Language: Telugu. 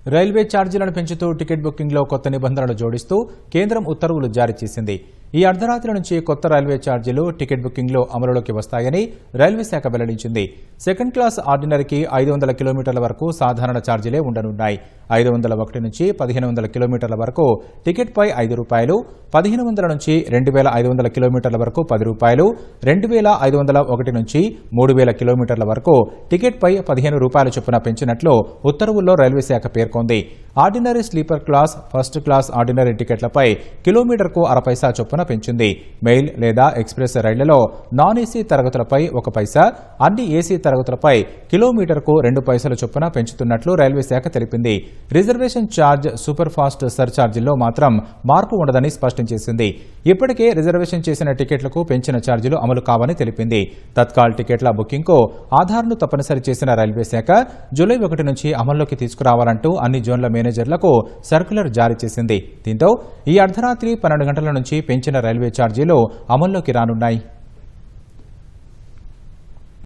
రైల్వే ఛార్జీలను పెంచుతూ టికెట్ బుకింగ్లో కొత్త నిబంధనలు జోడిస్తూ కేంద్రం ఉత్తర్వులు జారీ చేసింది. ఈ అర్ధరాత్రి నుంచి కొత్త రైల్వే ఛార్జీలు టికెట్ బుకింగ్లో అమలులోకి వస్తాయని రైల్వే శాఖ వెల్లడించింది. సెకండ్ క్లాస్ ఆర్డినరీకి 500 కిలోమీటర్ల వరకు సాధారణ ఛార్జీలే ఉండనున్నాయి. 501 నుంచి 1500 కిలోమీటర్ల వరకు టికెట్పై ₹5, 1500 నుంచి 2500 కిలోమీటర్ల వరకు ₹10, 2501 నుంచి 3000 కిలోమీటర్ల వరకు టికెట్పై ₹15 చొప్పున పెంచినట్లు ఉత్తర్వుల్లో రైల్వే శాఖ పేర్కొంది. Ordinary sleeper class, first class ordinary టికెట్లపై కిలోమీటర్కు 60 పైసా చొప్పున పెంచింది. మెయిల్ లేదా ఎక్స్ప్రెస్ రైళ్లలో నాన్ ఏసీ తరగతులపై 1 పైసా, అన్ని ఏసీ తరగతులపై కిలోమీటర్కు 2 పైసల చొప్పున పెంచుతున్నట్లు రైల్వే శాఖ తెలిపింది. రిజర్వేషన్ ఛార్జ్, సూపర్ ఫాస్ట్ సర్ఛార్జీల్లో మాత్రం మార్పు ఉండదని స్పష్టం చేసింది. ఇప్పటికే రిజర్వేషన్ చేసిన టికెట్లకు పెంచిన ఛార్జీలు అమలు కావని తెలిపింది. తత్కాల్ టికెట్ల బుకింగ్కు ఆధార్ను తప్పనిసరి చేసిన రైల్వే శాఖ జూలై 1 నుంచి అమల్లోకి తీసుకురావాలంటూ అన్ని జోన్ల మేనేజర్లకు సర్క్యులర్ జారీ చేసింది. దీంతో ఈ అర్ధరాత్రి 12 గంటల నుంచి పెంచిన రైల్వే ఛార్జీలు అమల్లోకి రానున్నాయి.